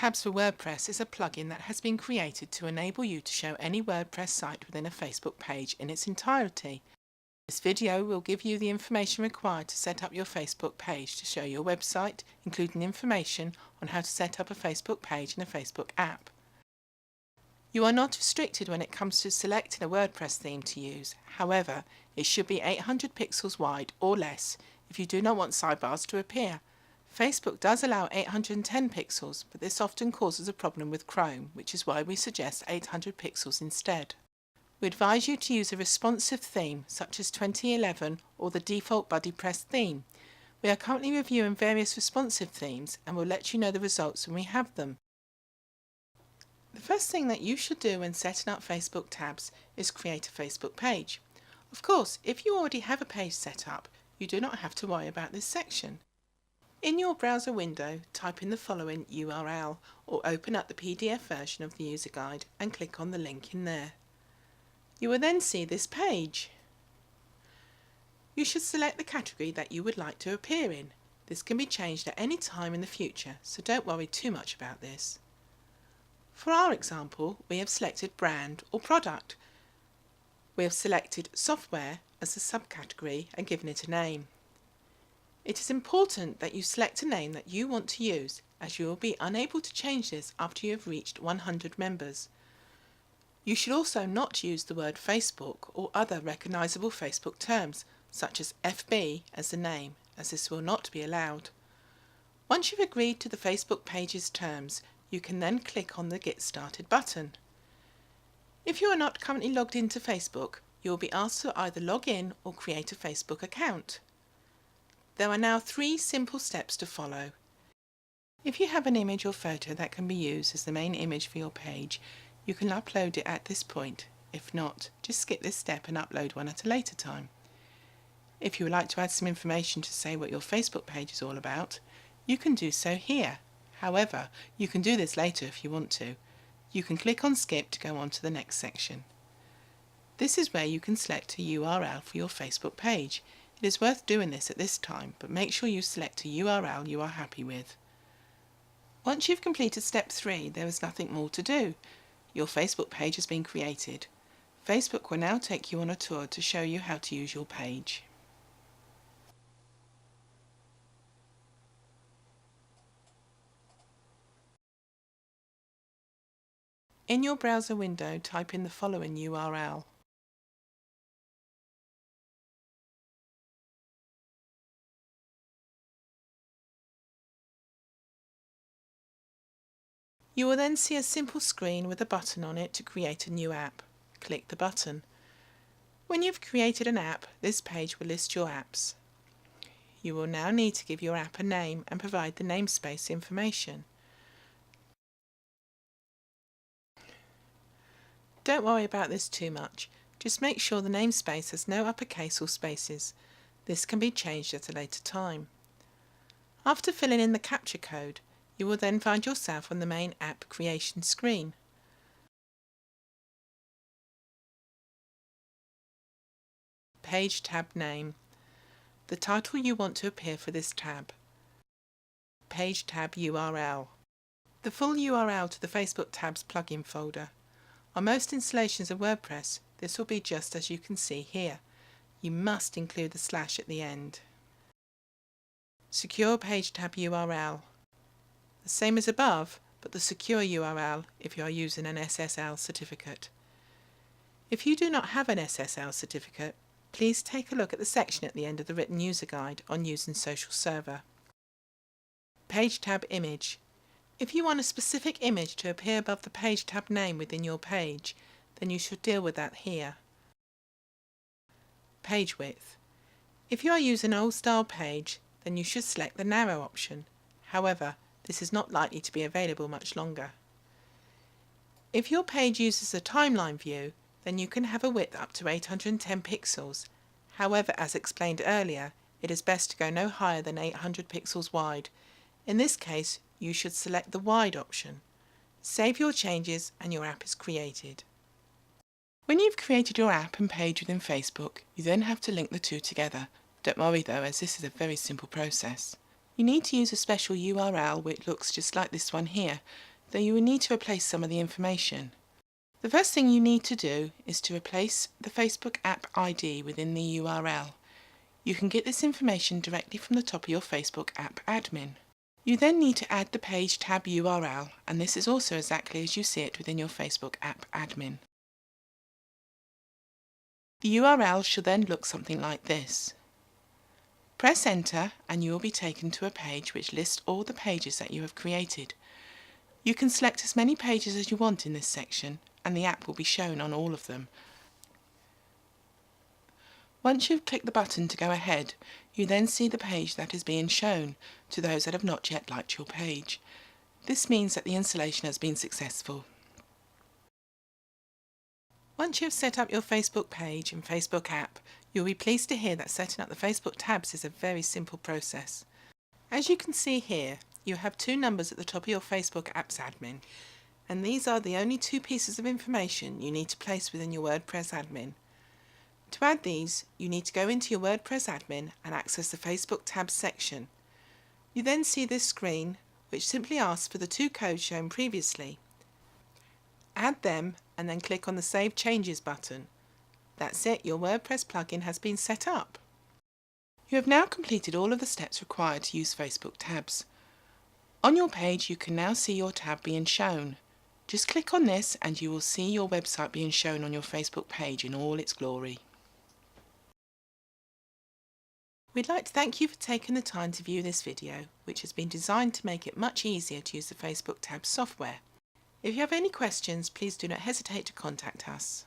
Tabs for WordPress is a plugin that has been created to enable you to show any WordPress site within a Facebook page in its entirety. This video will give you the information required to set up your Facebook page to show your website, including information on how to set up a Facebook page and a Facebook app. You are not restricted when it comes to selecting a WordPress theme to use. However, it should be 800 pixels wide or less if you do not want sidebars to appear. Facebook does allow 810 pixels, but this often causes a problem with Chrome, which is why we suggest 800 pixels instead. We advise you to use a responsive theme such as 2011 or the default BuddyPress theme. We are currently reviewing various responsive themes and will let you know the results when we have them. The first thing that you should do when setting up Facebook tabs is create a Facebook page. Of course, if you already have a page set up, you do not have to worry about this section. In your browser window, type in the following URL or open up the PDF version of the user guide and click on the link in there. You will then see this page. You should select the category that you would like to appear in. This can be changed at any time in the future, so don't worry too much about this. For our example, we have selected brand or product. We have selected software as a subcategory and given it a name. It is important that you select a name that you want to use, as you will be unable to change this after you have reached 100 members. You should also not use the word Facebook or other recognisable Facebook terms, such as FB as the name, as this will not be allowed. Once you've agreed to the Facebook page's terms, you can then click on the Get Started button. If you are not currently logged into Facebook, you will be asked to either log in or create a Facebook account. There are now 3 simple steps to follow. If you have an image or photo that can be used as the main image for your page, you can upload it at this point. If not, just skip this step and upload one at a later time. If you would like to add some information to say what your Facebook page is all about, you can do so here. However, you can do this later if you want to. You can click on Skip to go on to the next section. This is where you can select a URL for your Facebook page. It is worth doing this at this time, but make sure you select a URL you are happy with. Once you've completed step 3, there is nothing more to do. Your Facebook page has been created. Facebook will now take you on a tour to show you how to use your page. In your browser window, type in the following URL. You will then see a simple screen with a button on it to create a new app. Click the button. When you've created an app, this page will list your apps. You will now need to give your app a name and provide the namespace information. Don't worry about this too much. Just make sure the namespace has no uppercase or spaces. This can be changed at a later time. After filling in the captcha code, you will then find yourself on the main app creation screen. Page tab name. The title you want to appear for this tab. Page tab URL. The full URL to the Facebook tabs plugin folder. On most installations of WordPress, this will be just as you can see here. You must include the slash at the end. Secure page tab URL. The same as above, but the secure URL if you are using an SSL certificate. If you do not have an SSL certificate, please take a look at the section at the end of the written user guide on using Social Server. Page tab image. If you want a specific image to appear above the page tab name within your page, then you should deal with that here. Page width. If you are using an old style page, then you should select the narrow option. However, this is not likely to be available much longer. If your page uses a timeline view, then you can have a width up to 810 pixels. However, as explained earlier, it is best to go no higher than 800 pixels wide. In this case, you should select the wide option. Save your changes and your app is created. When you've created your app and page within Facebook, you then have to link the two together. Don't worry though, as this is a very simple process. You need to use a special URL which looks just like this one here. though you will need to replace some of the information. The first thing you need to do is to replace the Facebook app ID within the URL. You can get this information directly from the top of your Facebook app admin. You then need to add the page tab URL, and this is also exactly as you see it within your Facebook app admin. The URL should then look something like this. Press enter and you will be taken to a page which lists all the pages that you have created. You can select as many pages as you want in this section, and the app will be shown on all of them. Once you've clicked the button to go ahead, you then see the page that is being shown to those that have not yet liked your page. This means that the installation has been successful. Once you have set up your Facebook page and Facebook app, you'll be pleased to hear that setting up the Facebook tabs is a very simple process. As you can see here, you have two numbers at the top of your Facebook apps admin, and these are the only two pieces of information you need to place within your WordPress admin. To add these, you need to go into your WordPress admin and access the Facebook tabs section. You then see this screen, which simply asks for the two codes shown previously. Add them and then click on the Save Changes button. That's it, your WordPress plugin has been set up. You have now completed all of the steps required to use Facebook tabs. On your page you can now see your tab being shown. Just click on this and you will see your website being shown on your Facebook page in all its glory. We'd like to thank you for taking the time to view this video, which has been designed to make it much easier to use the Facebook tabs software. If you have any questions, please do not hesitate to contact us.